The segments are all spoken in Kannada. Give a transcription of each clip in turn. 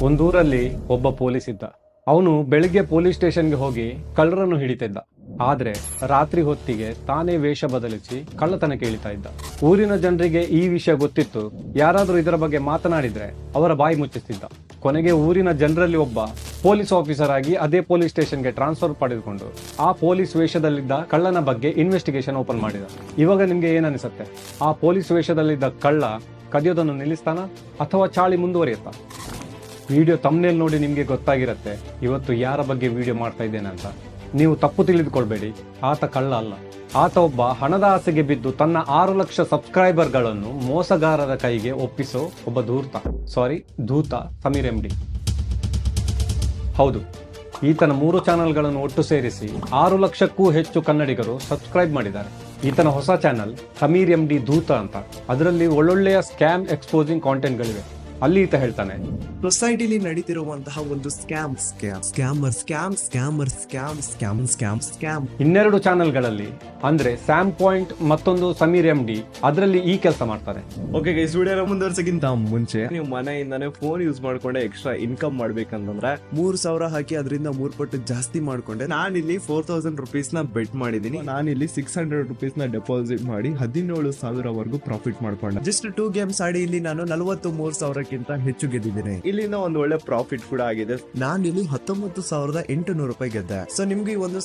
ಒಂದೂರಲ್ಲಿ ಒಬ್ಬ ಪೊಲೀಸ್ ಇದ್ದ. ಅವನು ಬೆಳಿಗ್ಗೆ ಪೊಲೀಸ್ ಸ್ಟೇಷನ್ಗೆ ಹೋಗಿ ಕಳ್ಳರನ್ನು ಹಿಡಿತಿದ್ದ. ಆದ್ರೆ ರಾತ್ರಿ ಹೊತ್ತಿಗೆ ತಾನೇ ವೇಷ ಬದಲಿಸಿ ಕಳ್ಳತನಕ್ಕೆ ಇಳಿತಾ ಇದ್ದ. ಊರಿನ ಜನರಿಗೆ ಈ ವಿಷಯ ಗೊತ್ತಿತ್ತು. ಯಾರಾದ್ರೂ ಇದರ ಬಗ್ಗೆ ಮಾತನಾಡಿದ್ರೆ ಅವರ ಬಾಯಿ ಮುಚ್ಚಿಸ್ತಿದ್ದ. ಕೊನೆಗೆ ಊರಿನ ಜನರಲ್ಲಿ ಒಬ್ಬ ಪೊಲೀಸ್ ಆಫೀಸರ್ ಆಗಿ ಅದೇ ಪೊಲೀಸ್ ಸ್ಟೇಷನ್ಗೆ ಟ್ರಾನ್ಸ್ಫರ್ ಪಡೆದುಕೊಂಡು ಆ ಪೊಲೀಸ್ ವೇಷದಲ್ಲಿದ್ದ ಕಳ್ಳನ ಬಗ್ಗೆ ಇನ್ವೆಸ್ಟಿಗೇಷನ್ ಓಪನ್ ಮಾಡಿದ. ಇವಾಗ ನಿಮ್ಗೆ ಏನನ್ಸುತ್ತೆ? ಆ ಪೊಲೀಸ್ ವೇಷದಲ್ಲಿದ್ದ ಕಳ್ಳ ಕದಿಯೋದನ್ನು ನಿಲ್ಲಿಸ್ತಾನ ಅಥವಾ ಚಾಳಿ ಮುಂದುವರಿಯುತ್ತಾ? ವಿಡಿಯೋ ತಮ್ನೇಲ್ ನೋಡಿ ನಿಮಗೆ ಗೊತ್ತಾಗಿರುತ್ತೆ ಇವತ್ತು ಯಾರ ಬಗ್ಗೆ ವಿಡಿಯೋ ಮಾಡ್ತಾ ಇದ್ದೇನೆ ಅಂತ. ನೀವು ತಪ್ಪು ತಿಳಿದುಕೊಳ್ಬೇಡಿ, ಆತ ಕಳ್ಳ ಅಲ್ಲ. ಆತ ಒಬ್ಬ ಹಣದ ಆಸೆಗೆ ಬಿದ್ದು ತನ್ನ 6 ಲಕ್ಷ ಸಬ್ಸ್ಕ್ರೈಬರ್ಗಳನ್ನು ಮೋಸಗಾರರ ಕೈಗೆ ಒಪ್ಪಿಸೋ ಒಬ್ಬ ಧೂತ ಸಮೀರ್ MD. ಹೌದು, ಈತನ 3 ಚಾನೆಲ್ಗಳನ್ನು ಒಟ್ಟು ಸೇರಿಸಿ 6 ಲಕ್ಷಕ್ಕೂ ಹೆಚ್ಚು ಕನ್ನಡಿಗರು ಸಬ್ಸ್ಕ್ರೈಬ್ ಮಾಡಿದ್ದಾರೆ. ಈತನ ಹೊಸ ಚಾನಲ್ ಸಮೀರ್ MD ಧೂತ ಅಂತ. ಅದರಲ್ಲಿ ಒಳ್ಳೊಳ್ಳೆಯ ಸ್ಕ್ಯಾಮ್ ಎಕ್ಸ್ಪೋಸಿಂಗ್ ಕಾಂಟೆಂಟ್ಗಳಿವೆ. ಅಲ್ಲಿ ಈತ ಹೇಳ್ತಾನೆ, ಸೊಸೈಟಿಲಿ ನಡೀತಿರುವಂತಹ ಒಂದು ಸ್ಕ್ಯಾಮ್. ಇನ್ನೆರಡು ಚಾನೆಲ್ಗಳಲ್ಲಿ ಅಂದ್ರೆ ಸ್ಯಾಮ್ ಪಾಯಿಂಟ್ ಮತ್ತೊಂದು ಸಮೀರ್ MD, ಅದರಲ್ಲಿ ಈ ಕೆಲಸ ಮಾಡ್ತಾರೆ. ಓಕೆ ಗೈಸ್, ವಿಡಿಯೋನ ಮುಂದುವರ್ಸಕ್ಕಿಂತ ಮುಂಚೆ ನೀವು ಮನೆಯಿಂದಾನೆ ಫೋನ್ ಯೂಸ್ ಮಾಡ್ಕೊಂಡೆ ಎಕ್ಸ್ಟ್ರಾ ಇನ್ಕಮ್ ಮಾಡ್ಬೇಕಂತಂದ್ರೆ 3,000 ಹಾಕಿ ಅದರಿಂದ 3 ಪಟ್ಟು ಜಾಸ್ತಿ ಮಾಡ್ಕೊಂಡೆ ನಾನಿಲ್ಲಿ 4,000 ರುಪೀಸ್ ನ ಬೆಟ್ ಮಾಡಿದೀನಿ. ನಾನಿಲ್ಲಿ 600 ರುಪೀಸ್ ನ ಡೆಪಾಸಿಟ್ ಮಾಡಿ 17,000 ವರೆಗೂ ಪ್ರಾಫಿಟ್ ಮಾಡ್ಕೊಂಡೆ. ಜಸ್ಟ್ 2 ಗೇಮ್ಸ್ ಆಡಿ ಇಲ್ಲಿ ನಾನು 43,000 ಹೆಚ್ಚು ಗೆದ್ದಿದ್ದೇನೆ. ಇಲ್ಲಿಂದ ಒಂದು ಒಳ್ಳೆ ಪ್ರಾಫಿಟ್ ಕೂಡ ಆಗಿದೆ. ನಾನು ಇಲ್ಲಿ 19,800 ರೂಪಾಯಿ ಗೆದ್ದೆ. ಸೊ ನಿಮ್ಗೆ ಈ ಒಂದು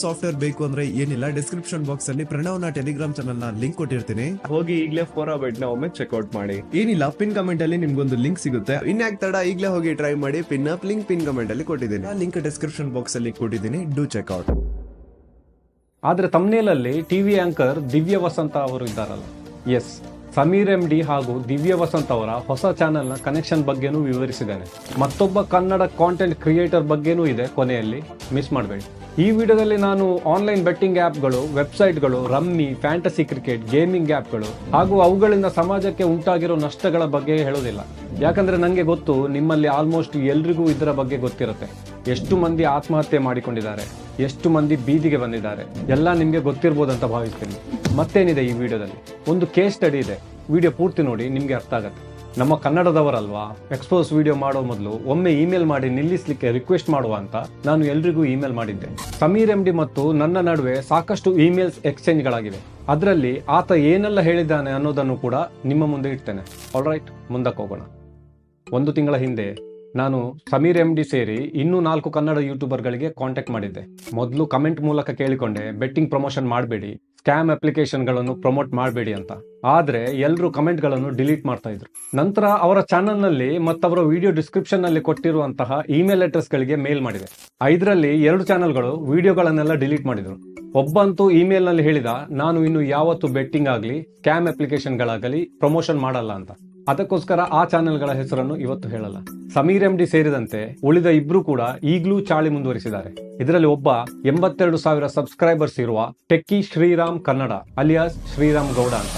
ಸಾಫ್ಟ್ವೇರ್ ಬೇಕು ಅಂದ್ರೆ ಏನಿಲ್ಲ, ಡಿಸ್ಕ್ರಿಪ್ಷನ್ ಬಾಕ್ಸ್ ಅಲ್ಲಿ ಪ್ರಣವ್ನ ಟೆಲಿಗ್ರಾಮ್ ಚಾನಲ್ ನ ಲಿಂಕ್ ಕೊಟ್ಟಿರ್ತೀನಿ. ಹೋಗಿ ಈಗಲೇ ಫೋರಾಬೆಟ್ ನ ಒಮ್ಮೆ ಚೆಕ್ಔಟ್ ಮಾಡಿ. ಏನಿಲ್ಲ, ಪಿನ್ ಕಮೆಂಟ್ ಅಲ್ಲಿ ನಿಮ್ಗೊಂದು ಲಿಂಕ್ ಸಿಗುತ್ತೆ. ಇನ್ಯಾಕ್ ತಡ, ಈಗಲೇ ಹೋಗಿ ಟ್ರೈ ಮಾಡಿ. ಲಿಂಕ್ ಪಿನ್ ಕಮೆಂಟ್ ಅಲ್ಲಿ ಕೊಟ್ಟಿದ್ದೀನಿ. ಲಿಂಕ್ ಡಿಸ್ಕ್ರಿಪ್ಷನ್ ಬಾಕ್ಸ್ ಅಲ್ಲಿ ಕೊಟ್ಟಿದ್ದೀನಿ. Do checkout. ಆದ್ರೆ ತಮ್ನೇಲಲ್ಲಿ ಟಿವಿ ಆಂಕರ್ ದಿವ್ಯ ವಸಂತ ಅವರು ಇದ್ದಾರಲ್ಲ, ಎಸ್, ಸಮೀರ್ MD ಹಾಗೂ ದಿವ್ಯ ವಸಂತ್ ಅವರ ಹೊಸ ಚಾನೆಲ್ನ ಕನೆಕ್ಷನ್ ಬಗ್ಗೆನೂ ವಿವರಿಸಿದ್ದೇನೆ. ಮತ್ತೊಬ್ಬ ಕನ್ನಡ ಕಾಂಟೆಂಟ್ ಕ್ರಿಯೇಟರ್ ಬಗ್ಗೆನೂ ಇದೆ, ಕೊನೆಯಲ್ಲಿ ಮಿಸ್ ಮಾಡಬೇಡಿ. ಈ ವಿಡಿಯೋದಲ್ಲಿ ನಾನು ಆನ್ಲೈನ್ ಬೆಟ್ಟಿಂಗ್ ಆ್ಯಪ್ಗಳು, ವೆಬ್ಸೈಟ್ಗಳು, ರಮ್ಮಿ, ಫ್ಯಾಂಟಸಿ ಕ್ರಿಕೆಟ್, ಗೇಮಿಂಗ್ ಆ್ಯಪ್ಗಳು ಹಾಗೂ ಅವುಗಳಿಂದ ಸಮಾಜಕ್ಕೆ ಉಂಟಾಗಿರೋ ನಷ್ಟಗಳ ಬಗ್ಗೆ ಹೇಳೋದಿಲ್ಲ. ಯಾಕಂದ್ರೆ ನನಗೆ ಗೊತ್ತು, ನಿಮ್ಮಲ್ಲಿ ಆಲ್ಮೋಸ್ಟ್ ಎಲ್ರಿಗೂ ಇದರ ಬಗ್ಗೆ ಗೊತ್ತಿರುತ್ತೆ. ಎಷ್ಟು ಮಂದಿ ಆತ್ಮಹತ್ಯೆ ಮಾಡಿಕೊಂಡಿದ್ದಾರೆ, ಎಷ್ಟು ಮಂದಿ ಬೀದಿಗೆ ಬಂದಿದ್ದಾರೆ, ಎಲ್ಲ ನಿಮಗೆ ಗೊತ್ತಿರ್ಬೋದಂತ ಭಾವಿಸ್ತೀನಿ. ಮತ್ತೇನಿದೆ ಈ ವಿಡಿಯೋದಲ್ಲಿ? ಒಂದು ಕೇಸ್ ಸ್ಟಡಿ ಇದೆ. ವಿಡಿಯೋ ಪೂರ್ತಿ ನೋಡಿ, ನಿಮಗೆ ಅರ್ಥ ಆಗುತ್ತೆ. ನಮ್ಮ ಕನ್ನಡದವರಲ್ವಾ, ಎಕ್ಸ್ಪೋಸ್ ವಿಡಿಯೋ ಮಾಡೋ ಮೊದಲು ಒಮ್ಮೆ ಇಮೇಲ್ ಮಾಡಿ ನಿಲ್ಲಿಸಲಿಕ್ಕೆ ರಿಕ್ವೆಸ್ಟ್ ಮಾಡುವ ಅಂತ ನಾನು ಎಲ್ರಿಗೂ ಇಮೇಲ್ ಮಾಡಿದ್ದೆ. ಸಮೀರ್ MD ಮತ್ತು ನನ್ನ ನಡುವೆ ಸಾಕಷ್ಟು ಇಮೇಲ್ಸ್ ಎಕ್ಸ್ಚೇಂಜ್ಗಳಾಗಿವೆ. ಅದರಲ್ಲಿ ಆತ ಏನೆಲ್ಲ ಹೇಳಿದ್ದಾನೆ ಅನ್ನೋದನ್ನು ಕೂಡ ನಿಮ್ಮ ಮುಂದೆ ಇಡ್ತೇನೆ. ಆಲ್ರೈಟ್, ಮುಂದಕ್ಕೆ ಹೋಗೋಣ. 1 ತಿಂಗಳ ಹಿಂದೆ ನಾನು ಸಮೀರ್ MD ಸೇರಿ ಇನ್ನೂ 4 ಕನ್ನಡ ಯೂಟ್ಯೂಬರ್ಗಳಿಗೆ ಕಾಂಟ್ಯಾಕ್ಟ್ ಮಾಡಿದ್ದೆ. ಮೊದಲು ಕಮೆಂಟ್ ಮೂಲಕ ಕೇಳಿಕೊಂಡೆ, ಬೆಟ್ಟಿಂಗ್ ಪ್ರಮೋಷನ್ ಮಾಡಬೇಡಿ, ಸ್ಕ್ಯಾಮ್ ಅಪ್ಲಿಕೇಶನ್ಗಳನ್ನು ಪ್ರಮೋಟ್ ಮಾಡಬೇಡಿ ಅಂತ. ಆದ್ರೆ ಎಲ್ಲರೂ ಕಮೆಂಟ್ಗಳನ್ನು ಡಿಲೀಟ್ ಮಾಡ್ತಾ ಇದ್ರು. ನಂತರ ಅವರ ಚಾನಲ್ನಲ್ಲಿ ಮತ್ತವರ ವಿಡಿಯೋ ಡಿಸ್ಕ್ರಿಪ್ಷನ್ ನಲ್ಲಿ ಕೊಟ್ಟಿರುವಂತಹ ಇಮೇಲ್ ಅಡ್ರೆಸ್ಗಳಿಗೆ ಮೇಲ್ ಮಾಡಿದೆ. 5ರಲ್ಲಿ 2 ಚಾನಲ್ಗಳು ವಿಡಿಯೋಗಳನ್ನೆಲ್ಲ ಡಿಲೀಟ್ ಮಾಡಿದ್ರು. ಒಬ್ಬಂತೂ ಇಮೇಲ್ ನಲ್ಲಿ ಹೇಳಿದ, ನಾನು ಇನ್ನು ಯಾವತ್ತು ಬೆಟ್ಟಿಂಗ್ ಆಗಲಿ ಸ್ಕ್ಯಾಮ್ ಅಪ್ಲಿಕೇಶನ್ಗಳಾಗಲಿ ಪ್ರಮೋಷನ್ ಮಾಡಲ್ಲ ಅಂತ. ಅದಕ್ಕೋಸ್ಕರ ಆ ಚಾನೆಲ್ಗಳ ಹೆಸರನ್ನು ಇವತ್ತು ಹೇಳಲ್ಲ. ಸಮೀರ್ MD ಸೇರಿದಂತೆ ಉಳಿದ 2 ಕೂಡ ಈಗಲೂ ಚಾಳಿ ಮುಂದುವರಿಸಿದ್ದಾರೆ. ಇದರಲ್ಲಿ ಒಬ್ಬ 82,000 ಸಬ್ಸ್ಕ್ರೈಬರ್ಸ್ ಇರುವ ಟೆಕ್ಕಿ ಶ್ರೀರಾಮ್ ಕನ್ನಡ ಅಲಿಯಾಸ್ ಶ್ರೀರಾಮ್ ಗೌಡ ಅಂತ.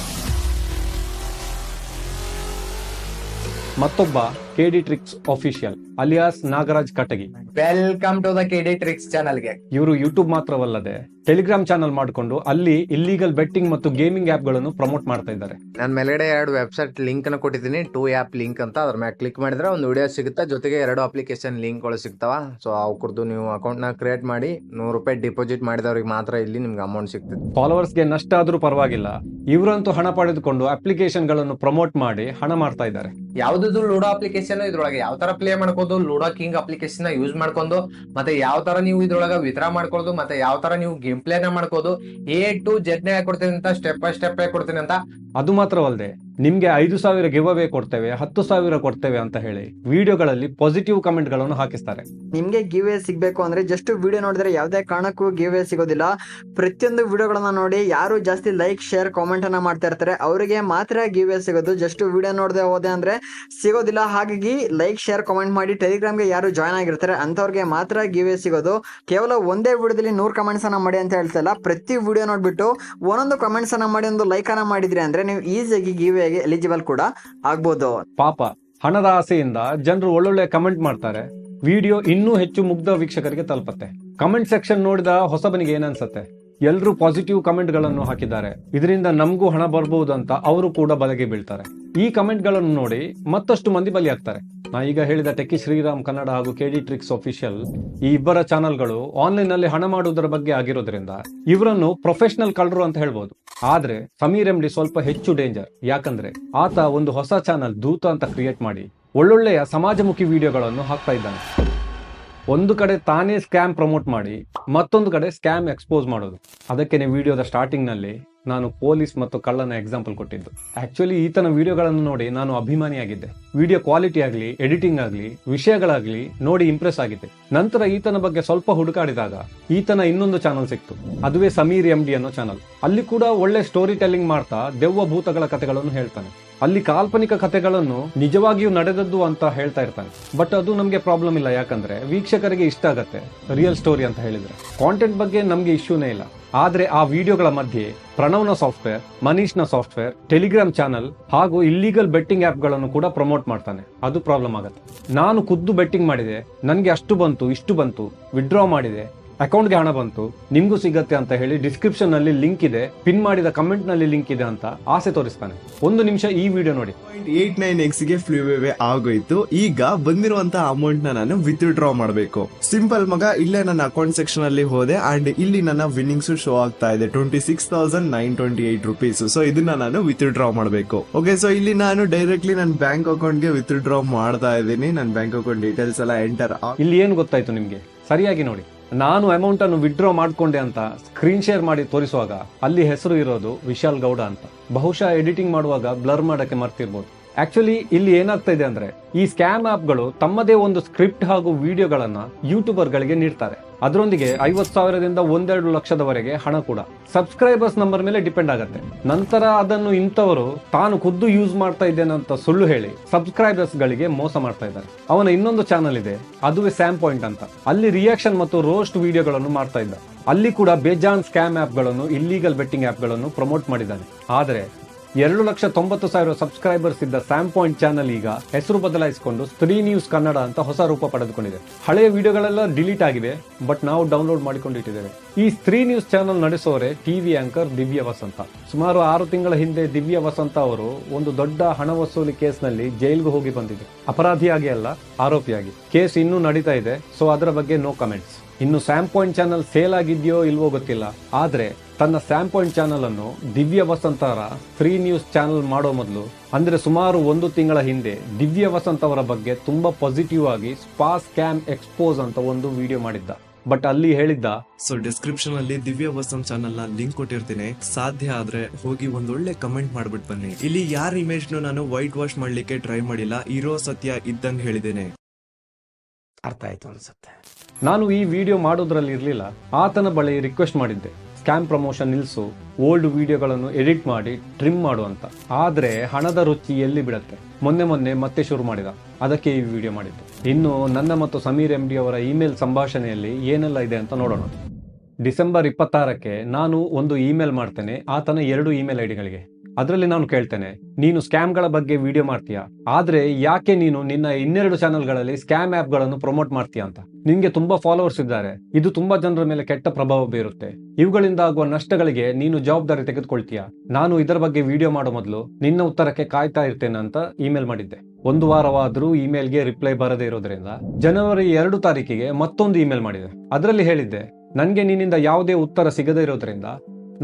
ಮತ್ತೊಬ್ಬ KD tricks official alias Nagaraj Katagi. Welcome to the KD tricks channel ಗೆ. ಇವರು ಯೂಟ್ಯೂಬ್ ಮಾತ್ರವಲ್ಲದೆ ಟೆಲಿಗ್ರಾಮ್ ಚಾನಲ್ ಮಾಡಿಕೊಂಡು ಅಲ್ಲಿ ಇಲ್ಲಿಗಲ್ ಬೆಟ್ಟಿಂಗ್ ಮತ್ತು ಗೇಮಿಂಗ್ ಆಪ್ ಗಳನ್ನು ಪ್ರಮೋಟ್ ಮಾಡ್ತಾ ಇದ್ದಾರೆ. ನಾನು ಮೇಲ್ಗಡೆ 2 ವೆಬ್ಸೈಟ್ ಲಿಂಕ್ ಅನ್ನು ಕೊಟ್ಟಿದ್ದೀನಿ, 2 ಆಪ್ ಲಿಂಕ್ ಅಂತ. ಅದ್ರ ಮೇಲೆ ಕ್ಲಿಕ್ ಮಾಡಿದ್ರೆ ಒಂದು ವಿಡಿಯೋ ಸಿಗುತ್ತೆ, ಜೊತೆಗೆ 2 ಅಪ್ಲಿಕೇಶನ್ ಲಿಂಕ್ ಗಳು ಸಿಗ್ತಾವ. ಸೊ ಅವ್ರದ್ದು ನೀವು ಅಕೌಂಟ್ ನ ಕ್ರಿಯೇಟ್ ಮಾಡಿ 100 ರೂಪಾಯಿ ಡಿಪಾಸಿಟ್ ಮಾಡಿದವ್ರಿಗೆ ಮಾತ್ರ ಇಲ್ಲಿ ನಿಮ್ಗೆ ಅಮೌಂಟ್ ಸಿಗ್ತದೆ. ಫಾಲೋವರ್ಸ್ ಗೆ ನಷ್ಟ ಆದ್ರೂ ಪರವಾಗಿಲ್ಲ, ಇವರಂತೂ ಹಣ ಪಡೆದುಕೊಂಡು ಅಪ್ಲಿಕೇಶನ್ ಗಳನ್ನು ಪ್ರಮೋಟ್ ಮಾಡಿ ಹಣ ಮಾಡ್ತಾ ಇದ್ದಾರೆ. ಯಾವ್ದು ಲೂಡೋ ಅಪ್ಲಿಕೇಶನ್, ಇದ್ರೊಳಗೆ ಯಾವ ತರ ಪ್ಲೇ ಮಾಡ್ಕೋದು, ಲೂಡೋ ಕಿಂಗ್ ಅಪ್ಲಿಕೇಶನ್ ಯೂಸ್ ಮಾಡ್ಕೊಂಡು, ಮತ್ತೆ ಯಾವ ತರ ನೀವು ಇದ್ರೊಳಗ ವಿತ್ಡ್ರಾ ಮಾಡ್ಕೊಳ್ಳೋದು, ಮತ್ತೆ ಯಾವ ತರ ನೀವು ಗೇಮ್ ಪ್ಲೇ ನ ಮಾಡ್ಕೋದು, A to Z ನೇ ಕೊಡ್ತೀನಿ ಅಂತ, ಸ್ಟೆಪ್ ಬೈ ಸ್ಟೆಪ್ ಕೊಡ್ತೀನಿ ಅಂತ. ಅದು ಮಾತ್ರವಲ್ಲದೆ ನಿಮ್ಗೆ 5,000 ಗಿವ್ ಅವೇ ಕೊಡ್ತೇವೆ, 10,000 ಕೊಡ್ತೇವೆ ಅಂತ ಹೇಳಿ ವಿಡಿಯೋಗಳಲ್ಲಿ ಪಾಸಿಟಿವ್ ಕಮೆಂಟ್ ಗಳನ್ನು ಹಾಕಿಸ್ತಾರೆ. ನಿಮ್ಗೆ ಗಿವ್ ಅವೇ ಸಿಗ್ಬೇಕು ಅಂದ್ರೆ ಜಸ್ಟ್ ವಿಡಿಯೋ ನೋಡಿದ್ರೆ ಯಾವುದೇ ಕಾರಣಕ್ಕೂ ಗಿವ್ ಅವೇ ಸಿಗೋದಿಲ್ಲ. ಪ್ರತಿಯೊಂದು ವಿಡಿಯೋಗಳನ್ನ ನೋಡಿ ಯಾರು ಜಾಸ್ತಿ ಲೈಕ್, ಶೇರ್, ಕಾಮೆಂಟ್ ಅನ್ನ ಮಾಡ್ತಾ ಇರ್ತಾರೆ ಅವರಿಗೆ ಮಾತ್ರ ಗಿವ್ ಅವೇ ಸಿಗೋದು. ಜಸ್ಟ್ ವಿಡಿಯೋ ನೋಡದೆ ಹೋದೆ ಅಂದ್ರೆ ಸಿಗೋದಿಲ್ಲ. ಹಾಗಾಗಿ ಲೈಕ್, ಶೇರ್, ಕಾಮೆಂಟ್ ಮಾಡಿ ಟೆಲಿಗ್ರಾಮ್ಗೆ ಯಾರು ಜಾಯ್ನ್ ಆಗಿರ್ತಾರೆ ಅಂತವ್ರಿಗೆ ಮಾತ್ರ ಗಿವ್ ಅವೇ ಸಿಗೋದು. ಕೇವಲ ಒಂದೇ ವಿಡಿಯೋದಲ್ಲಿ 100 ಕಮೆಂಟ್ಸ್ ಅನ್ನ ಮಾಡಿ ಅಂತ ಹೇಳ್ತಾ ಇಲ್ಲ, ಪ್ರತಿ ವಿಡಿಯೋ ನೋಡ್ಬಿಟ್ಟು ಒಂದೊಂದು ಕಮೆಂಟ್ಸ್ ಅನ್ನ ಮಾಡಿ, ಒಂದು ಲೈಕ್ ಅನ್ನ ಮಾಡಿದ್ರಿ ಅಂದ್ರೆ ನೀವು ಈಸಿಯಾಗಿ ಗಿವ್ ಅವೇಗೆ ಎಲಿಜಿಬಲ್ ಕೂಡ ಆಗ್ಬೋದು. ಪಾಪ ಹಣದ ಆಸೆಯಿಂದ ಜನರು ಒಳ್ಳೊಳ್ಳೆ ಕಮೆಂಟ್ ಮಾಡ್ತಾರೆ. ವಿಡಿಯೋ ಇನ್ನೂ ಹೆಚ್ಚು ಮುಗ್ಧ ವೀಕ್ಷಕರಿಗೆ ತಲುಪುತ್ತೆ. ಕಮೆಂಟ್ ಸೆಕ್ಷನ್ ನೋಡಿದ ಹೊಸಬನಿಗೆ ಏನನ್ಸುತ್ತೆ? ಎಲ್ಲರೂ ಪಾಸಿಟಿವ್ ಕಮೆಂಟ್ ಗಳನ್ನು ಹಾಕಿದ್ದಾರೆ, ಇದರಿಂದ ನಮಗೂ ಹಣ ಬರಬಹುದು ಅಂತ ಅವರು ಕೂಡ ಬಲೆಗೆ ಬೀಳ್ತಾರೆ. ಈ ಕಮೆಂಟ್ಗಳನ್ನು ನೋಡಿ ಮತ್ತಷ್ಟು ಮಂದಿ ಬಲಿಯಾಗ್ತಾರೆ. ನಾ ಈಗ ಹೇಳಿದ ಟೆಕ್ಕಿ ಶ್ರೀರಾಮ್ ಕನ್ನಡ ಹಾಗೂ ಕೆಡಿ ಟ್ರಿಕ್ಸ್ ಅಫಿಷಿಯಲ್ ಈ ಇಬ್ಬರ ಚಾನಲ್ಗಳು ಆನ್ಲೈನ್ ನಲ್ಲಿ ಹಣ ಮಾಡುವುದರ ಬಗ್ಗೆ ಆಗಿರೋದ್ರಿಂದ ಇವರನ್ನು ಪ್ರೊಫೆಷನಲ್ ಕಳ್ಳರು ಅಂತ ಹೇಳ್ಬೋದು. ಆದ್ರೆ ಸಮೀರ್ ಎಂಡಿ ಸ್ವಲ್ಪ ಹೆಚ್ಚು ಡೇಂಜರ್. ಯಾಕಂದ್ರೆ ಆತ ಒಂದು ಹೊಸ ಚಾನಲ್ ದೂತ ಅಂತ ಕ್ರಿಯೇಟ್ ಮಾಡಿ ಒಳ್ಳೊಳ್ಳೆಯ ಸಮಾಜಮುಖಿ ವಿಡಿಯೋಗಳನ್ನು ಹಾಕ್ತಾ ಇದ್ದಾನೆ. ಒಂದು ಕಡೆ ತಾನೇ ಸ್ಕ್ಯಾಮ್ ಪ್ರಮೋಟ್ ಮಾಡಿ ಮತ್ತೊಂದು ಕಡೆ ಸ್ಕ್ಯಾಮ್ ಎಕ್ಸ್ಪೋಸ್ ಮಾಡೋದು. ಅದಕ್ಕೆ ವಿಡಿಯೋದ ಸ್ಟಾರ್ಟಿಂಗ್ ನಲ್ಲಿ ನಾನು ಪೊಲೀಸ್ ಮತ್ತು ಕಳ್ಳನ ಎಕ್ಸಾಂಪಲ್ ಕೊಟ್ಟಿದ್ದು. ಆಕ್ಚುಲಿ ಈತನ ವಿಡಿಯೋಗಳನ್ನು ನೋಡಿ ನಾನು ಅಭಿಮಾನಿಯಾಗಿದ್ದೆ. ವಿಡಿಯೋ ಕ್ವಾಲಿಟಿ ಆಗಲಿ, ಎಡಿಟಿಂಗ್ ಆಗಲಿ, ವಿಷಯಗಳಾಗ್ಲಿ ನೋಡಿ ಇಂಪ್ರೆಸ್ ಆಗಿದ್ದೆ. ನಂತರ ಈತನ ಬಗ್ಗೆ ಸ್ವಲ್ಪ ಹುಡುಕಾಡಿದಾಗ ಈತನ ಇನ್ನೊಂದು ಚಾನಲ್ ಸಿಕ್ತು. ಅದುವೇ ಸಮೀರ್ ಎಂಡಿ ಅನ್ನೋ ಚಾನಲ್. ಅಲ್ಲಿ ಕೂಡ ಒಳ್ಳೆ ಸ್ಟೋರಿ ಟೆಲ್ಲಿಂಗ್ ಮಾಡ್ತಾ ದೆವ್ವ ಭೂತಗಳ ಕಥೆಗಳನ್ನು ಹೇಳ್ತಾನೆ. ಅಲ್ಲಿ ಕಾಲ್ಪನಿಕ ಕಥೆಗಳನ್ನು ನಿಜವಾಗಿಯೂ ನಡೆದದ್ದು ಅಂತ ಹೇಳ್ತಾ ಇರ್ತಾನೆ. ಬಟ್ ಅದು ನಮಗೆ ಪ್ರಾಬ್ಲಮ್ ಇಲ್ಲ, ಯಾಕಂದ್ರೆ ವೀಕ್ಷಕರಿಗೆ ಇಷ್ಟ ಆಗತ್ತೆ ರಿಯಲ್ ಸ್ಟೋರಿ ಅಂತ ಹೇಳಿದ್ರೆ. ಕಾಂಟೆಂಟ್ ಬಗ್ಗೆ ನಮ್ಗೆ ಇಶ್ಯೂನೇ ಇಲ್ಲ. ಆದ್ರೆ ಆ ವಿಡಿಯೋಗಳ ಮಧ್ಯೆ ಪ್ರಣವ್ನ ಸಾಫ್ಟ್ವೇರ್, ಮನೀಶ್ನ ಸಾಫ್ಟ್ವೇರ್, ಟೆಲಿಗ್ರಾಮ್ ಚಾನಲ್ ಹಾಗೂ ಇಲ್ಲಿಗಲ್ ಬೆಟ್ಟಿಂಗ್ ಆಪ್ ಗಳನ್ನು ಕೂಡ ಪ್ರಮೋಟ್ ಮಾಡ್ತಾನೆ. ಅದು ಪ್ರಾಬ್ಲಮ್ ಆಗುತ್ತೆ. ನಾನು ಖುದ್ದು ಬೆಟ್ಟಿಂಗ್ ಮಾಡಿದೆ, ನನ್ಗೆ ಅಷ್ಟು ಬಂತು, ಇಷ್ಟು ಬಂತು, ವಿಡ್ರಾ ಮಾಡಿದೆ, ಅಕೌಂಟ್ಗೆ ಹಣ ಬಂತು, ನಿಮ್ಗೂ ಸಿಗತ್ತೆ ಅಂತ ಹೇಳಿ ಡಿಸ್ಕ್ರಿಪ್ಷನ್ ನಲ್ಲಿ ಲಿಂಕ್ ಇದೆ, ಪಿನ್ ಮಾಡಿದ ಕಮೆಂಟ್ ನಲ್ಲಿ ಲಿಂಕ್ ಇದೆ ಅಂತ ಆಸೆ ತೋರಿಸ್ತಾನೆ. ಒಂದು ನಿಮಿಷ ಈ ವಿಡಿಯೋ ನೋಡಿ. 0.89x ಗೆ ಫ್ಲೂವೇ ಆಗೋಯ್ತು. ಈಗ ಬಂದಿರುವಂತ ಅಮೌಂಟ್ ನಾನು ವಿತ್ಡ್ರಾ ಮಾಡಬೇಕು. ಸಿಂಪಲ್ ಮಗ, ಇಲ್ಲೇ ನನ್ನ ಅಕೌಂಟ್ ಸೆಕ್ಷನ್ ಅಲ್ಲಿ ಹೋದೆ ಅಂಡ್ ಇಲ್ಲಿ ನನ್ನ ವಿನ್ನಿಂಗ್ಸ್ ಶೋ ಆಗ್ತಾ ಇದೆ 26,928 rupees. ಸೊ ಇದನ್ನ ನಾನು ವಿತ್ಡ್ರಾ ಮಾಡಬೇಕು. ಓಕೆ, ಸೊ ಇಲ್ಲಿ ನಾನು ಡೈರೆಕ್ಟ್ಲಿ ನನ್ನ ಬ್ಯಾಂಕ್ ಅಕೌಂಟ್ ಗೆ ವಿತ್ಡ್ರಾ ಮಾಡ್ತಾ ಇದ್ದೀನಿ. ನನ್ನ ಬ್ಯಾಂಕ್ ಅಕೌಂಟ್ ಡೀಟೇಲ್ಸ್ ಎಲ್ಲ ಎಂಟರ್. ಇಲ್ಲಿ ಏನು ಗೊತ್ತಾಯ್ತು ನಿಮ್ಗೆ? ಸರಿಯಾಗಿ ನೋಡಿ. ನಾನು ಅಮೌಂಟ್ ಅನ್ನು ವಿಡ್ರಾ ಮಾಡ್ಕೊಂಡೆ ಅಂತ ಸ್ಕ್ರೀನ್ ಶೇರ್ ಮಾಡಿ ತೋರಿಸುವಾಗ ಅಲ್ಲಿ ಹೆಸರು ಇರೋದು ವಿಶಾಲ್ ಗೌಡ ಅಂತ. ಬಹುಶಃ ಎಡಿಟಿಂಗ್ ಮಾಡುವಾಗ ಬ್ಲರ್ ಮಾಡಕ್ಕೆ ಮರ್ತಿರ್ಬೋದು. ಆಕ್ಚುಲಿ ಇಲ್ಲಿ ಏನಾಗ್ತಾ ಇದೆ ಅಂದ್ರೆ ಈ ಸ್ಕ್ಯಾಮ್ ಆಪ್ಗಳು ತಮ್ಮದೇ ಒಂದು ಸ್ಕ್ರಿಪ್ಟ್ ಹಾಗೂ ವಿಡಿಯೋಗಳನ್ನ ಯೂಟ್ಯೂಬರ್ ಗಳಿಗೆ ನೀಡ್ತಾರೆ. ಅದರೊಂದಿಗೆ 50,000ದಿಂದ 1-2 ಲಕ್ಷದವರೆಗೆ ಹಣ ಕೂಡ ಸಬ್ಸ್ಕ್ರೈಬರ್ಸ್ ನಂಬರ್ ಮೇಲೆ ಡಿಪೆಂಡ್ ಆಗುತ್ತೆ. ನಂತರ ಅದನ್ನು ಇಂಥವರು ತಾನು ಖುದ್ದು ಯೂಸ್ ಮಾಡ್ತಾ ಇದ್ದೇನೆ ಅಂತ ಸುಳ್ಳು ಹೇಳಿ ಸಬ್ಸ್ಕ್ರೈಬರ್ಸ್ ಗಳಿಗೆ ಮೋಸ ಮಾಡ್ತಾ ಇದ್ದಾರೆ. ಅವನ ಇನ್ನೊಂದು ಚಾನಲ್ ಇದೆ, ಅದುವೇ ಸ್ಯಾಮ್ ಪಾಯಿಂಟ್ ಅಂತ. ಅಲ್ಲಿ ರಿಯಾಕ್ಷನ್ ಮತ್ತು ರೋಸ್ಟ್ ವಿಡಿಯೋಗಳನ್ನು ಮಾಡ್ತಾ ಇದ್ದ. ಅಲ್ಲಿ ಕೂಡ ಬೇಜಾನ್ ಸ್ಕ್ಯಾಮ್ ಆಪ್ಗಳನ್ನು, ಇಲ್ಲೀಗಲ್ ಬೆಟ್ಟಿಂಗ್ ಆಪ್ಗಳನ್ನು ಪ್ರಮೋಟ್ ಮಾಡಿದ್ದಾನೆ. ಆದರೆ 2,90,000 ಸಬ್ಸ್ಕ್ರೈಬರ್ಸ್ ಇದ್ದ ಸ್ಯಾಮ್ ಪಾಯಿಂಟ್ ಚಾನಲ್ ಈಗ ಹೆಸರು ಬದಲಾಯಿಸಿಕೊಂಡು ಸ್ತ್ರೀ ನ್ಯೂಸ್ ಕನ್ನಡ ಅಂತ ಹೊಸ ರೂಪ ಪಡೆದುಕೊಂಡಿದೆ. ಹಳೆಯ ವಿಡಿಯೋಗಳೆಲ್ಲ ಡಿಲೀಟ್ ಆಗಿವೆ, ಬಟ್ ನಾವು ಡೌನ್ಲೋಡ್ ಮಾಡಿಕೊಂಡಿಟ್ಟಿದ್ದೇವೆ. ಈ ಸ್ತ್ರೀ ನ್ಯೂಸ್ ಚಾನಲ್ ನಡೆಸೋರೆ ಟಿವಿ ಆಂಕರ್ ದಿವ್ಯ ವಸಂತ. ಸುಮಾರು 6 ತಿಂಗಳ ಹಿಂದೆ ದಿವ್ಯ ವಸಂತ ಅವರು ಒಂದು ದೊಡ್ಡ ಹಣ ವಸೂಲಿ ಕೇಸ್ನಲ್ಲಿ ಜೈಲ್ಗೂ ಹೋಗಿ ಬಂದಿದೆ. ಅಪರಾಧಿಯಾಗಿ ಅಲ್ಲ, ಆರೋಪಿಯಾಗಿ. ಕೇಸ್ ಇನ್ನೂ ನಡೀತಾ ಇದೆ, ಸೊ ಅದರ ಬಗ್ಗೆ ನೋ ಕಮೆಂಟ್ಸ್. ಇನ್ನು ಸ್ಯಾಮ್ ಪಾಯಿಂಟ್ ಚಾನಲ್ ಸೇಲ್ ಆಗಿದೆಯೋ ಇಲ್ವೋ ಗೊತ್ತಿಲ್ಲ, ಆದ್ರೆ ತನ್ನ ಸ್ಯಾಮ್ ಪಾಯಿಂಟ್ ಚಾನಲ್ ಅನ್ನು ದಿವ್ಯ ವಸಂತರ ಫ್ರೀ ನ್ಯೂಸ್ ಚಾನಲ್ ಮಾಡೋ ಮೊದಲು, ಅಂದ್ರೆ ಸುಮಾರು 1 ತಿಂಗಳ ಹಿಂದೆ ದಿವ್ಯ ವಸಂತ ಅವರ ಬಗ್ಗೆ ತುಂಬಾ ಪಾಸಿಟಿವ್ ಆಗಿ ಸ್ಪಾ ಸ್ಕ್ಯಾಮ್ ಎಕ್ಸ್ಪೋಸ್ ಅಂತ ಒಂದು ವಿಡಿಯೋ ಮಾಡಿದ್ದ. ಬಟ್ ಅಲ್ಲಿ ಹೇಳಿದ್ದ, ಸೊ ಡಿಸ್ಕ್ರಿಪ್ಷನ್ ಅಲ್ಲಿ ದಿವ್ಯ ವಸಂತ್ ಚಾನಲ್ ನ ಲಿಂಕ್ ಕೊಟ್ಟಿರ್ತೀನಿ. ಸಾಧ್ಯ ಆದ್ರೆ ಹೋಗಿ ಒಂದೊಳ್ಳೆ ಕಮೆಂಟ್ ಮಾಡ್ಬಿಟ್ಟು ಬನ್ನಿ. ಇಲ್ಲಿ ಯಾರ ಇಮೇಜ್ ನಾನು ವೈಟ್ ವಾಶ್ ಮಾಡ್ಲಿಕ್ಕೆ ಟ್ರೈ ಮಾಡಿಲ್ಲ, ಇರೋ ಸತ್ಯ ಇದ್ದಂಗೆ ಹೇಳಿದ್ದೇನೆ. ಅರ್ಥ ಆಯ್ತು ಅನ್ಸುತ್ತೆ. ನಾನು ಈ ವಿಡಿಯೋ ಮಾಡೋದ್ರಲ್ಲಿ ಇರ್ಲಿಲ್ಲ. ಆತನ ಬಳಿ ರಿಕ್ವೆಸ್ಟ್ ಮಾಡಿದ್ದೆ, ಸ್ಕ್ಯಾಮ್ ಪ್ರಮೋಷನ್ ನಿಲ್ಸು, ಓಲ್ಡ್ ವಿಡಿಯೋಗಳನ್ನು ಎಡಿಟ್ ಮಾಡಿ ಟ್ರಿಮ್ ಮಾಡು ಅಂತ. ಆದ್ರೆ ಹಣದ ರುಚಿ ಎಲ್ಲಿ ಬಿಡತ್ತೆ. ಮೊನ್ನೆ ಮತ್ತೆ ಶುರು ಮಾಡಿದ. ಅದಕ್ಕೆ ಈ ವಿಡಿಯೋ ಮಾಡಿದ್ದು. ಇನ್ನು ನನ್ನ ಮತ್ತು ಸಮೀರ್ ಎಂಡಿ ಅವರ ಇಮೇಲ್ ಸಂಭಾಷಣೆಯಲ್ಲಿ ಏನೆಲ್ಲ ಇದೆ ಅಂತ ನೋಡೋಣ. ಡಿಸೆಂಬರ್ 26ಕ್ಕೆ ನಾನು ಒಂದು ಇಮೇಲ್ ಮಾಡ್ತೇನೆ ಆತನ 2 ಇಮೇಲ್ ಐಡಿಗಳಿಗೆ. ಅದರಲ್ಲಿ ನಾನು ಕೇಳ್ತೇನೆ, ನೀನು ಸ್ಕ್ಯಾಮ್ಗಳ ಬಗ್ಗೆ ವಿಡಿಯೋ ಮಾಡ್ತೀಯಾ, ಆದ್ರೆ ಯಾಕೆ ನೀನು ನಿನ್ನ 12 ಚಾನೆಲ್ಗಳಲ್ಲಿ ಸ್ಕ್ಯಾಮ್ ಆಪ್ಗಳನ್ನು ಪ್ರಮೋಟ್ ಮಾಡ್ತೀಯಾ ಅಂತ. ನಿನ್ಗೆ ತುಂಬಾ ಫಾಲೋವರ್ಸ್ ಇದ್ದಾರೆ, ಇದು ತುಂಬಾ ಜನರ ಮೇಲೆ ಕೆಟ್ಟ ಪ್ರಭಾವ ಬೀರುತ್ತೆ, ಇವುಗಳಿಂದ ಆಗುವ ನಷ್ಟಗಳಿಗೆ ನೀನು ಜವಾಬ್ದಾರಿ ತೆಗೆದುಕೊಳ್ತೀಯಾ. ನಾನು ಇದರ ಬಗ್ಗೆ ವಿಡಿಯೋ ಮಾಡೋ ಮೊದಲು ನಿನ್ನ ಉತ್ತರಕ್ಕೆ ಕಾಯ್ತಾ ಇರ್ತೇನೆ ಅಂತ ಇಮೇಲ್ ಮಾಡಿದ್ದೆ. 1 ವಾರವಾದ್ರೂ ಇಮೇಲ್ಗೆ ರಿಪ್ಲೈ ಬರದೇ ಇರೋದ್ರಿಂದ ಜನವರಿ 2 ತಾರೀಕಿಗೆ ಮತ್ತೊಂದು ಇಮೇಲ್ ಮಾಡಿದೆ. ಅದರಲ್ಲಿ ಹೇಳಿದ್ದೆ, ನನ್ಗೆ ನಿನ್ನಿಂದ ಯಾವುದೇ ಉತ್ತರ ಸಿಗದೇ ಇರೋದ್ರಿಂದ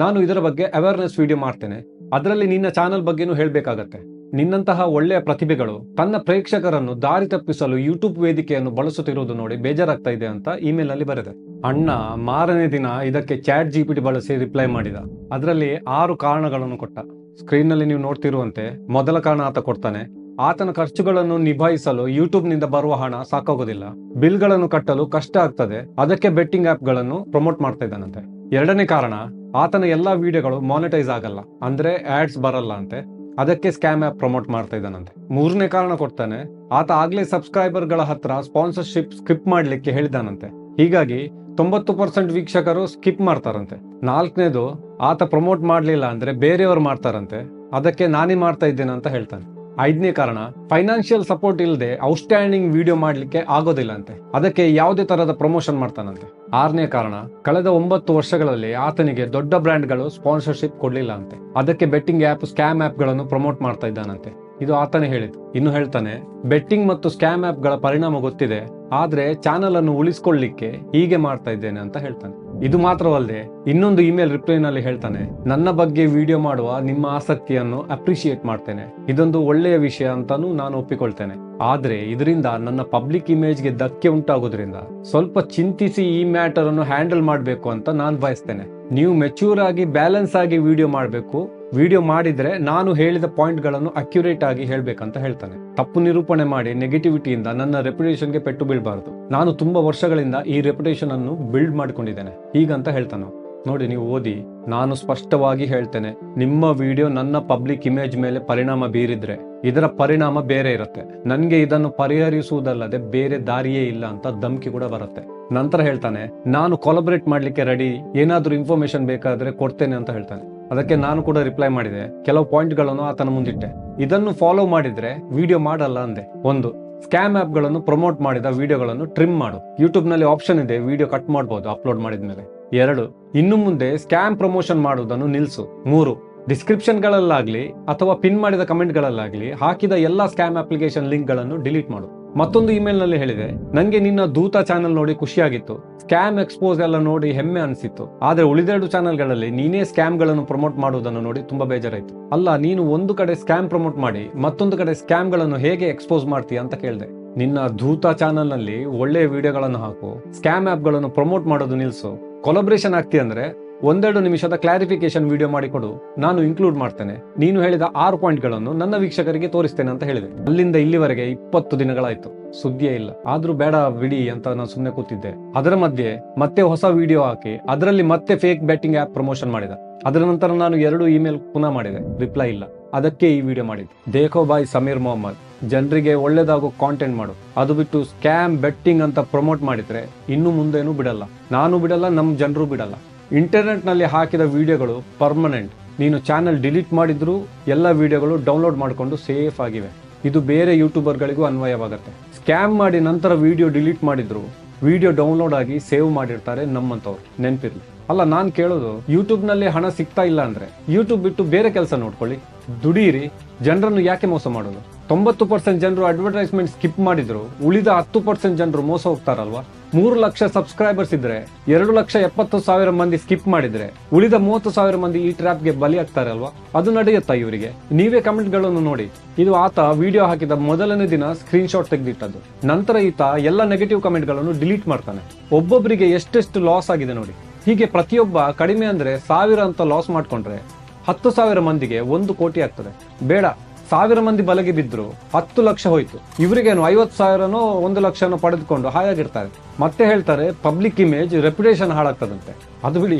ನಾನು ಇದರ ಬಗ್ಗೆ ಅವೇರ್ನೆಸ್ ವಿಡಿಯೋ ಮಾಡ್ತೇನೆ, ಅದರಲ್ಲಿ ನಿನ್ನ ಚಾನಲ್ ಬಗ್ಗೆನೂ ಹೇಳ್ಬೇಕಾಗತ್ತೆ. ನಿನ್ನಂತಹ ಒಳ್ಳೆಯ ಪ್ರತಿಭೆಗಳು ತನ್ನ ಪ್ರೇಕ್ಷಕರನ್ನು ದಾರಿ ತಪ್ಪಿಸಲು ಯೂಟ್ಯೂಬ್ ವೇದಿಕೆಯನ್ನು ಬಳಸುತ್ತಿರುವುದು ನೋಡಿ ಬೇಜಾರಾಗ್ತಾ ಇದೆ ಅಂತ ಇಮೇಲ್ ನಲ್ಲಿ ಬರೆದೆ. ಅಣ್ಣ ಮಾರನೇ ದಿನ ಇದಕ್ಕೆ ಚಾಟ್ GPT ಬಳಸಿ ರಿಪ್ಲೈ ಮಾಡಿದ. ಅದರಲ್ಲಿ 6 ಕಾರಣಗಳನ್ನು ಕೊಟ್ಟ. ಸ್ಕ್ರೀನ್ ನಲ್ಲಿ ನೀವು ನೋಡ್ತಿರುವಂತೆ ಮೊದಲ ಕಾರಣ ಆತ ಕೊಡ್ತಾನೆ, ಆತನ ಖರ್ಚುಗಳನ್ನು ನಿಭಾಯಿಸಲು ಯೂಟ್ಯೂಬ್ ನಿಂದ ಬರುವ ಹಣ ಸಾಕಾಗೋದಿಲ್ಲ, ಬಿಲ್ ಗಳನ್ನು ಕಟ್ಟಲು ಕಷ್ಟ ಆಗ್ತದೆ, ಅದಕ್ಕೆ ಬೆಟ್ಟಿಂಗ್ ಆಪ್ ಗಳನ್ನು ಪ್ರಮೋಟ್ ಮಾಡ್ತಾ ಇದ್ದಾನಂತೆ. 2ನೇ ಕಾರಣ, ಆತನ ಎಲ್ಲಾ ವಿಡಿಯೋಗಳು ಮಾನಿಟೈಸ್ ಆಗಲ್ಲ, ಅಂದ್ರೆ ಆಡ್ಸ್ ಬರಲ್ಲ ಅಂತೆ, ಅದಕ್ಕೆ ಸ್ಕ್ಯಾಮ್ ಆಪ್ ಪ್ರಮೋಟ್ ಮಾಡ್ತಾ ಇದ್ದಾನಂತೆ. 3ನೇ ಕಾರಣ ಕೊಡ್ತಾನೆ, ಆತ ಆಗ್ಲೇ ಸಬ್ಸ್ಕ್ರೈಬರ್ ಗಳ ಹತ್ರ ಸ್ಪಾನ್ಸರ್ಶಿಪ್ ಸ್ಕಿಪ್ ಮಾಡ್ಲಿಕ್ಕೆ ಹೇಳಿದಾನಂತೆ, ಹೀಗಾಗಿ 90% ವೀಕ್ಷಕರು ಸ್ಕಿಪ್ ಮಾಡ್ತಾರಂತೆ. 4ನೇದು, ಆತ ಪ್ರಮೋಟ್ ಮಾಡ್ಲಿಲ್ಲ ಅಂದ್ರೆ ಬೇರೆಯವರು ಮಾಡ್ತಾರಂತೆ, ಅದಕ್ಕೆ ನಾನೇ ಮಾಡ್ತಾ ಇದ್ದೇನೆ ಅಂತ ಹೇಳ್ತಾನೆ. 5ನೇ ಕಾರಣ, ಫೈನಾನ್ಷಿಯಲ್ ಸಪೋರ್ಟ್ ಇಲ್ಲದೆ ಔಟ್ಸ್ಟ್ಯಾಂಡಿಂಗ್ ವಿಡಿಯೋ ಮಾಡ್ಲಿಕ್ಕೆ ಆಗೋದಿಲ್ಲ ಅಂತೆ, ಅದಕ್ಕೆ ಯಾವುದೇ ತರಹದ ಪ್ರಮೋಷನ್ ಮಾಡ್ತಾನಂತೆ. 6ನೇ ಕಾರಣ, ಕಳೆದ 9 ವರ್ಷಗಳಲ್ಲಿ ಆತನಿಗೆ ದೊಡ್ಡ ಬ್ರ್ಯಾಂಡ್ಗಳು ಸ್ಪಾನ್ಸರ್ಶಿಪ್ ಕೊಡ್ಲಿಲ್ಲ ಅಂತೆ, ಅದಕ್ಕೆ ಬೆಟ್ಟಿಂಗ್ ಆಪ್ ಸ್ಕ್ಯಾಮ್ ಆಪ್ ಗಳನ್ನು ಪ್ರಮೋಟ್ ಮಾಡ್ತಾ ಇದ್ದಾನಂತೆ. ಇದು ಆತನೇ ಹೇಳಿದ್ದು. ಇನ್ನು ಹೇಳ್ತಾನೆ, ಬೆಟ್ಟಿಂಗ್ ಮತ್ತು ಸ್ಕ್ಯಾಮ್ ಆಪ್ಗಳ ಪರಿಣಾಮ ಗೊತ್ತಿದೆ, ಆದ್ರೆ ಚಾನಲ್ ಅನ್ನು ಉಳಿಸ್ಕೊಳ್ಳಿಕ್ಕೆ ಹೀಗೆ ಮಾಡ್ತಾ ಇದ್ದೇನೆ ಅಂತ ಹೇಳ್ತಾನೆ. ಇದು ಮಾತ್ರವಲ್ಲದೆ ಇನ್ನೊಂದು ಇಮೇಲ್ ರಿಪ್ಲೈನಲ್ಲಿ ಹೇಳ್ತಾನೆ, ನನ್ನ ಬಗ್ಗೆ ವಿಡಿಯೋ ಮಾಡುವ ನಿಮ್ಮ ಆಸಕ್ತಿಯನ್ನು ಅಪ್ರಿಶಿಯೇಟ್ ಮಾಡ್ತೇನೆ, ಇದೊಂದು ಒಳ್ಳೆಯ ವಿಷಯ ಅಂತಾನು ನಾನು ಒಪ್ಪಿಕೊಳ್ತೇನೆ. ಆದ್ರೆ ಇದರಿಂದ ನನ್ನ ಪಬ್ಲಿಕ್ ಇಮೇಜ್ಗೆ ಧಕ್ಕೆ ಉಂಟಾಗೋದ್ರಿಂದ ಸ್ವಲ್ಪ ಚಿಂತಿಸಿ ಈ ಮ್ಯಾಟರ್ ಅನ್ನು ಹ್ಯಾಂಡಲ್ ಮಾಡಬೇಕು ಅಂತ ನಾನು ಬಯಸ್ತೇನೆ. ನೀವು ಮೆಚೂರ್ ಆಗಿ ಬ್ಯಾಲೆನ್ಸ್ ಆಗಿ ವಿಡಿಯೋ ಮಾಡಬೇಕು. ವಿಡಿಯೋ ಮಾಡಿದ್ರೆ ನಾನು ಹೇಳಿದ ಪಾಯಿಂಟ್ ಗಳನ್ನು ಅಕ್ಯುರೇಟ್ ಆಗಿ ಹೇಳ್ಬೇಕಂತ ಹೇಳ್ತಾನೆ. ತಪ್ಪು ನಿರೂಪಣೆ ಮಾಡಿ ನೆಗೆಟಿವಿಟಿಯಿಂದ ನನ್ನ ರೆಪ್ಯುಟೇಷನ್ಗೆ ಪೆಟ್ಟು ಬೀಳಬಾರದು. ನಾನು ತುಂಬಾ ವರ್ಷಗಳಿಂದ ಈ ರೆಪ್ಯುಟೇಷನ್ ಅನ್ನು ಬಿಲ್ಡ್ ಮಾಡ್ಕೊಂಡಿದ್ದೇನೆ ಹೀಗಂತ ಹೇಳ್ತಾನೆ. ನೋಡಿ, ನೀವು ಓದಿ. ನಾನು ಸ್ಪಷ್ಟವಾಗಿ ಹೇಳ್ತೇನೆ, ನಿಮ್ಮ ವಿಡಿಯೋ ನನ್ನ ಪಬ್ಲಿಕ್ ಇಮೇಜ್ ಮೇಲೆ ಪರಿಣಾಮ ಬೀರಿದ್ರೆ ಇದರ ಪರಿಣಾಮ ಬೇರೆ ಇರುತ್ತೆ. ನನ್ಗೆ ಇದನ್ನು ಪರಿಹರಿಸುವುದಲ್ಲದೆ ಬೇರೆ ದಾರಿಯೇ ಇಲ್ಲ ಅಂತ ಧಮ್ಕಿ ಕೂಡ ಬರುತ್ತೆ. ನಂತರ ಹೇಳ್ತಾನೆ, ನಾನು ಕೊಲಾಬರೇಟ್ ಮಾಡ್ಲಿಕ್ಕೆ ರೆಡಿ, ಏನಾದ್ರೂ ಇನ್ಫಾರ್ಮೇಶನ್ ಬೇಕಾದ್ರೆ ಕೊಡ್ತೇನೆ ಅಂತ ಹೇಳ್ತಾನೆ. ಅದಕ್ಕೆ ನಾನು ಕೂಡ ರಿಪ್ಲೈ ಮಾಡಿದೆ. ಕೆಲವು ಪಾಯಿಂಟ್ ಗಳನ್ನು ಆತನ ಮುಂದಿಟ್ಟೆ. ಇದನ್ನು ಫಾಲೋ ಮಾಡಿದ್ರೆ ವಿಡಿಯೋ ಮಾಡಲ್ಲ ಅಂದೆ. 1. ಸ್ಕ್ಯಾಮ್ ಆಪ್ ಗಳನ್ನು ಪ್ರಮೋಟ್ ಮಾಡಿದ ವಿಡಿಯೋಗಳನ್ನು ಟ್ರಿಮ್ ಮಾಡು. ಯೂಟ್ಯೂಬ್ ನಲ್ಲಿ ಆಪ್ಷನ್ ಇದೆ, ವಿಡಿಯೋ ಕಟ್ ಮಾಡಬಹುದು ಅಪ್ಲೋಡ್ ಮಾಡಿದ್ಮೇಲೆ. 2. ಇನ್ನು ಮುಂದೆ ಸ್ಕ್ಯಾಮ್ ಪ್ರಮೋಷನ್ ಮಾಡುವುದನ್ನು ನಿಲ್ಸು. 3. ಡಿಸ್ಕ್ರಿಪ್ಷನ್ ಗಳಲ್ಲಾಗ್ಲಿ ಅಥವಾ ಪಿನ್ ಮಾಡಿದ ಕಮೆಂಟ್ ಗಳಲ್ಲಾಗ್ಲಿ ಹಾಕಿದ ಎಲ್ಲಾ ಸ್ಕ್ಯಾಮ್ ಅಪ್ಲಿಕೇಶನ್ ಲಿಂಕ್ ಗಳನ್ನು ಡಿಲೀಟ್ ಮಾಡು. ಮತ್ತೊಂದು ಇಮೇಲ್ ನಲ್ಲಿ ಹೇಳಿದೆ, ನಂಗೆ ನಿನ್ನ ದೂತ ಚಾನೆಲ್ ನೋಡಿ ಖುಷಿಯಾಗಿತ್ತು, ಸ್ಕ್ಯಾಮ್ ಎಕ್ಸ್ಪೋಸ್ ಎಲ್ಲ ನೋಡಿ ಹೆಮ್ಮೆ ಅನಿಸಿತ್ತು. ಆದ್ರೆ ಉಳಿದೆರಡು ಚಾನೆಲ್ಗಳಲ್ಲಿ ನೀನೇ ಸ್ಕ್ಯಾಮ್ ಗಳನ್ನು ಪ್ರಮೋಟ್ ಮಾಡುವುದನ್ನು ನೋಡಿ ತುಂಬಾ ಬೇಜಾರಾಯ್ತು. ಅಲ್ಲ, ನೀನು ಒಂದು ಕಡೆ ಸ್ಕ್ಯಾಮ್ ಪ್ರಮೋಟ್ ಮಾಡಿ ಮತ್ತೊಂದು ಕಡೆ ಸ್ಕ್ಯಾಮ್ ಗಳನ್ನು ಹೇಗೆ ಎಕ್ಸ್ಪೋಸ್ ಮಾಡ್ತೀಯ ಅಂತ ಕೇಳಿದೆ. ನಿನ್ನ ದೂತ ಚಾನೆಲ್ ನಲ್ಲಿ ಒಳ್ಳೆಯ ವಿಡಿಯೋಗಳನ್ನು ಹಾಕು, ಸ್ಕ್ಯಾಮ್ ಆಪ್ ಗಳನ್ನು ಪ್ರಮೋಟ್ ಮಾಡೋದು ನಿಲ್ಸು. ಕೊಲಾಬರೇಷನ್ ಆಗ್ತಿ ಅಂದ್ರೆ 1-2 ನಿಮಿಷದ ಕ್ಲಾರಿಫಿಕೇಶನ್ ವಿಡಿಯೋ ಮಾಡಿಕೊಡು, ನಾನು ಇನ್ಕ್ಲೂಡ್ ಮಾಡ್ತೇನೆ. ನೀನು ಹೇಳಿದ 6 ಪಾಯಿಂಟ್ಗಳನ್ನು ನನ್ನ ವೀಕ್ಷಕರಿಗೆ ತೋರಿಸ್ತೇನೆ ಅಂತ ಹೇಳಿದೆ. ಅಲ್ಲಿಂದ ಇಲ್ಲಿವರೆಗೆ 20 ದಿನಗಳಾಯ್ತು, ಸುದ್ದಿಯೇ ಇಲ್ಲ. ಆದ್ರೂ ಬೇಡ ಬಿಡಿ ಅಂತ ನಾನು ಸುಮ್ಮನೆ ಕೂತಿದ್ದೆ. ಅದರ ಮಧ್ಯೆ ಮತ್ತೆ ಹೊಸ ವಿಡಿಯೋ ಹಾಕಿ ಅದರಲ್ಲಿ ಮತ್ತೆ ಫೇಕ್ ಬೆಟ್ಟಿಂಗ್ ಆಪ್ ಪ್ರಮೋಷನ್ ಮಾಡಿದ. ಅದರ ನಂತರ ನಾನು 2 ಇಮೇಲ್ ಪುನಃ ಮಾಡಿದೆ, ರಿಪ್ಲೈ ಇಲ್ಲ. ಅದಕ್ಕೆ ಈ ವಿಡಿಯೋ ಮಾಡಿದ್ದು. ದೇಖೋ ಬಾಯ್ ಸಮೀರ್ ಮೊಹಮ್ಮದ್, ಜನರಿಗೆ ಒಳ್ಳೇದಾಗೋ ಕಾಂಟೆಂಟ್ ಮಾಡು. ಅದು ಬಿಟ್ಟು ಸ್ಕ್ಯಾಮ್ ಬೆಟ್ಟಿಂಗ್ ಅಂತ ಪ್ರಮೋಟ್ ಮಾಡಿದ್ರೆ ಇನ್ನು ಮುಂದೇನು ಬಿಡಲ್ಲ, ನಾನು ಬಿಡಲ್ಲ, ನಮ್ಮ ಜನರು ಬಿಡಲ್ಲ. ಇಂಟರ್ನೆಟ್ ನಲ್ಲಿ ಹಾಕಿದ ವಿಡಿಯೋಗಳು ಪರ್ಮನೆಂಟ್. ನೀನು ಚಾನೆಲ್ ಡಿಲೀಟ್ ಮಾಡಿದ್ರು ಎಲ್ಲ ವಿಡಿಯೋಗಳು ಡೌನ್ಲೋಡ್ ಮಾಡಿಕೊಂಡು ಸೇಫ್ ಆಗಿವೆ. ಇದು ಬೇರೆ ಯೂಟ್ಯೂಬರ್ ಗಳಿಗೂ ಅನ್ವಯವಾಗುತ್ತೆ. ಸ್ಕ್ಯಾಮ್ ಮಾಡಿ ನಂತರ ವಿಡಿಯೋ ಡಿಲೀಟ್ ಮಾಡಿದ್ರು ವಿಡಿಯೋ ಡೌನ್ಲೋಡ್ ಆಗಿ ಸೇವ್ ಮಾಡಿರ್ತಾರೆ ನಮ್ಮಂತವ್ರು, ನೆನ್ಪಿರ್ಲಿ. ಅಲ್ಲ, ನಾನ್ ಕೇಳೋದು, ಯೂಟ್ಯೂಬ್ ನಲ್ಲಿ ಹಣ ಸಿಗ್ತಾ ಇಲ್ಲ ಅಂದ್ರೆ ಯೂಟ್ಯೂಬ್ ಬಿಟ್ಟು ಬೇರೆ ಕೆಲಸ ನೋಡ್ಕೊಳ್ಳಿ, ದುಡೀರಿ. ಜನರನ್ನು ಯಾಕೆ ಮೋಸ ಮಾಡೋದು? 90% ಜನರು ಅಡ್ವರ್ಟೈಸ್ಮೆಂಟ್ ಸ್ಕಿಪ್ ಮಾಡಿದ್ರು, ಉಳಿದ 10% ಜನರು ಮೋಸ ಹೋಗ್ತಾರಲ್ವಾ? 3 ಲಕ್ಷ ಸಬ್ಸ್ಕ್ರೈಬರ್ಸ್ ಇದ್ರೆ 2,70,000 ಮಂದಿ ಸ್ಕಿಪ್ ಮಾಡಿದ್ರೆ ಉಳಿದ 30,000 ಮಂದಿ ಈ ಟ್ರ್ಯಾಪ್ಗೆ ಬಲಿ ಆಗ್ತಾರಲ್ವಾ? ಅದು ನಡೆಯುತ್ತಾ ಇವರಿಗೆ? ನೀವೇ ಕಮೆಂಟ್ ಗಳನ್ನು ನೋಡಿ. ಇದು ಆತ ವಿಡಿಯೋ ಹಾಕಿದ ಮೊದಲನೇ ದಿನ ಸ್ಕ್ರೀನ್ ಶಾಟ್ ತೆಗೆದಿಟ್ಟದ್ದು. ನಂತರ ಈತ ಎಲ್ಲ ನೆಗೆಟಿವ್ ಕಮೆಂಟ್ ಗಳನ್ನು ಡಿಲೀಟ್ ಮಾಡ್ತಾನೆ. ಒಬ್ಬೊಬ್ಬರಿಗೆ ಎಷ್ಟೆಷ್ಟು ಲಾಸ್ ಆಗಿದೆ ನೋಡಿ. ಹೀಗೆ ಪ್ರತಿಯೊಬ್ಬ ಕಡಿಮೆ ಅಂದ್ರೆ 1000 ಅಂತ ಲಾಸ್ ಮಾಡ್ಕೊಂಡ್ರೆ 10,000 ಮಂದಿಗೆ 1 ಕೋಟಿ ಆಗ್ತದೆ. ಬೇಡ, 1000 ಮಂದಿ ಬಲೆಗೆ ಬಿದ್ರು 10 ಲಕ್ಷ ಹೋಯ್ತು. ಇವರಿಗೇನು 50,000ನೋ 1 ಲಕ್ಷನೋ ಪಡೆದುಕೊಂಡು ಹಾಯಾಗಿರ್ತಾರೆ. ಮತ್ತೆ ಹೇಳ್ತಾರೆ ಪಬ್ಲಿಕ್ ಇಮೇಜ್ ರೆಪ್ಯುಟೇಷನ್ ಹಾಳಾಗ್ತದಂತೆ. ಅದು ಬಿಡಿ,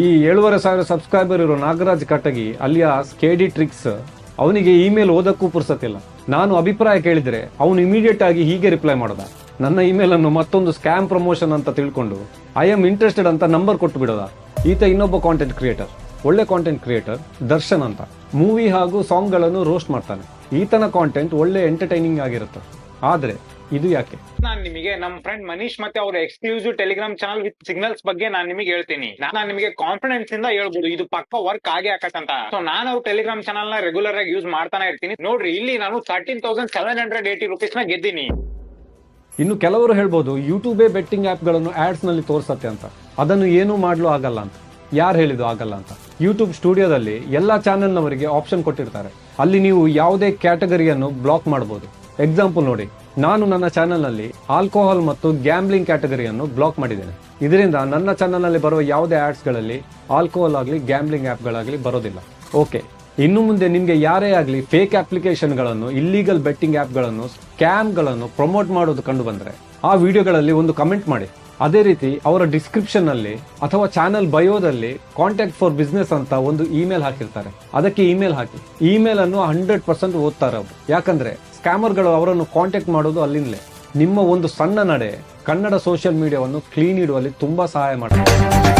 ಈ 7,500 ಸಬ್ಸ್ಕ್ರೈಬರ್ ಇರೋ ನಾಗರಾಜ್ ಕಟಗಿ ಅಲಿಯಾಸ್ ಕೆಡಿ ಟ್ರಿಕ್ಸ್, ಅವನಿಗೆ ಇಮೇಲ್ ಓದಕ್ಕೂ ಪುರ್ಸತ್ತಿಲ್ಲ. ನಾನು ಅಭಿಪ್ರಾಯ ಕೇಳಿದ್ರೆ ಅವನು ಇಮಿಡಿಯೇಟ್ ಆಗಿ ಹೀಗೆ ರಿಪ್ಲೈ ಮಾಡೋದ, ನನ್ನ ಇಮೇಲ್ ಅನ್ನು ಮತ್ತೊಂದು ಸ್ಕ್ಯಾಮ್ ಪ್ರಮೋಷನ್ ಅಂತ ತಿಳ್ಕೊಂಡು ಐ ಆಮ್ ಇಂಟ್ರೆಸ್ಟೆಡ್ ಅಂತ ನಂಬರ್ ಕೊಟ್ಟು ಬಿಡೋದ. ಈತ ಇನ್ನೊಬ್ಬ ಕಾಂಟೆಂಟ್ ಕ್ರಿಯೇಟರ್, ಒಳ್ಳೆ ಕಾಂಟೆಂಟ್ ಕ್ರಿಯೇಟರ್ ದರ್ಶನ್ ಅಂತ, ಮೂವಿ ಹಾಗೂ ಸಾಂಗ್ ಗಳನ್ನು ರೋಸ್ಟ್ ಮಾಡ್ತಾನೆ. ಈತನ ಕಾಂಟೆಂಟ್ ಒಳ್ಳೆ ಎಂಟರ್ಟೈನಿಂಗ್ ಆಗಿರುತ್ತೆ. ಆದ್ರೆ ಇದು ಯಾಕೆ? ನಾನ್ ನಿಮಗೆ ನಮ್ ಫ್ರೆಂಡ್ ಮನೀಶ್ ಮತ್ತೆ ಅವ್ರ exclusive Telegram channel with signals ಬಗ್ಗೆ ನಾನ್ ನಿಮಗೆ ಹೇಳ್ತೀನಿ. ನಾನ್ ನಿಮಗೆ ಕಾನ್ಫಿಡೆನ್ಸ್ ಇಂದ ಹೇಳ್ಬೋದು ಇದು ಪಕ್ಕ ವರ್ಕ್ ಆಗೇ ಆಕತ್ತಂತ. ಸೊ ನಾನು ಅವ್ರ ಟೆಲಿಗ್ರಾಮ್ ಚಾನಲ್ ನ ರೆಗ್ಯುಲರ್ ಆಗಿ ಯೂಸ್ ಮಾಡ್ತಾನೆ ಇರ್ತೀನಿ. ನೋಡ್ರಿ, ಇಲ್ಲಿ ನಾನು 13,780 ರೂಪೀಸ್ ನ ಗೆದ್ದೀನಿ. ಇನ್ನು ಕೆಲವರು ಹೇಳ್ಬೋದು ಯೂಟ್ಯೂಬೇ ಬೆಟ್ಟಿಂಗ್ ಆಪ್ ಗಳನ್ನು ಆಡ್ಸ್ ನಲ್ಲಿ ತೋರ್ಸತ್ತೆ ಅಂತ. ಅದನ್ನು ಏನೂ ಮಾಡ್ಲು ಆಗಲ್ಲ ಅಂತ. ಯಾರು ಹೇಳಿದ್ದು ಆಗಲ್ಲ ಅಂತ? ಯೂಟ್ಯೂಬ್ ಸ್ಟುಡಿಯೋದಲ್ಲಿ ಎಲ್ಲಾ ಚಾನೆಲ್ ನವರಿಗೆ ಆಪ್ಷನ್ ಕೊಟ್ಟಿರ್ತಾರೆ. ಅಲ್ಲಿ ನೀವು ಯಾವುದೇ ಕ್ಯಾಟಗರಿಯನ್ನು ಬ್ಲಾಕ್ ಮಾಡಬಹುದು. ಎಕ್ಸಾಂಪಲ್ ನೋಡಿ, ನಾನು ನನ್ನ ಚಾನೆಲ್ ನಲ್ಲಿ ಆಲ್ಕೋಹಾಲ್ ಮತ್ತು ಗ್ಯಾಮ್ಲಿಂಗ್ ಕ್ಯಾಟಗರಿಯನ್ನು ಬ್ಲಾಕ್ ಮಾಡಿದ್ದೇನೆ. ಇದರಿಂದ ನನ್ನ ಚಾನೆಲ್ ನಲ್ಲಿ ಬರುವ ಯಾವುದೇ ಆಡ್ಸ್ ಗಳಲ್ಲಿ ಆಲ್ಕೋಹಾಲ್ ಆಗಲಿ ಗ್ಯಾಮ್ಲಿಂಗ್ ಆಪ್ ಗಳಾಗ್ಲಿ ಬರೋದಿಲ್ಲ. ಓಕೆ, ಇನ್ನು ಮುಂದೆ ನಿಮ್ಗೆ ಯಾರೇ ಆಗಲಿ ಫೇಕ್ ಅಪ್ಲಿಕೇಶನ್ ಗಳನ್ನು, ಇಲ್ಲಿಗಲ್ ಬೆಟ್ಟಿಂಗ್ ಆಪ್ ಗಳನ್ನು, ಸ್ಕ್ಯಾಮ್ ಗಳನ್ನು ಪ್ರಮೋಟ್ ಮಾಡೋದು ಕಂಡು ಬಂದ್ರೆ ಆ ವಿಡಿಯೋಗಳಲ್ಲಿ ಒಂದು ಕಮೆಂಟ್ ಮಾಡಿ. ಅದೇ ರೀತಿ ಅವರ ಡಿಸ್ಕ್ರಿಪ್ಷನ್ ನಲ್ಲಿ ಅಥವಾ ಚಾನೆಲ್ ಬಯೋದಲ್ಲಿ ಕಾಂಟ್ಯಾಕ್ಟ್ ಫಾರ್ ಬಿಸ್ನೆಸ್ ಅಂತ ಒಂದು ಇಮೇಲ್ ಹಾಕಿರ್ತಾರೆ. ಅದಕ್ಕೆ ಇಮೇಲ್ ಹಾಕಿ. ಇಮೇಲ್ ಅನ್ನು 100% ಓದ್ತಾರೆ ಅವರು. ಯಾಕಂದ್ರೆ ಸ್ಕ್ಯಾಮರ್ಗಳು ಅವರನ್ನು ಕಾಂಟ್ಯಾಕ್ಟ್ ಮಾಡೋದು ಅಲ್ಲಿಂದಲೇ. ನಿಮ್ಮ ಒಂದು ಸಣ್ಣ ನಡೆ ಕನ್ನಡ ಸೋಷಿಯಲ್ ಮೀಡಿಯಾವನ್ನು ಕ್ಲೀನ್ ಇಡುವಲ್ಲಿ ತುಂಬಾ ಸಹಾಯ ಮಾಡುತ್ತೆ.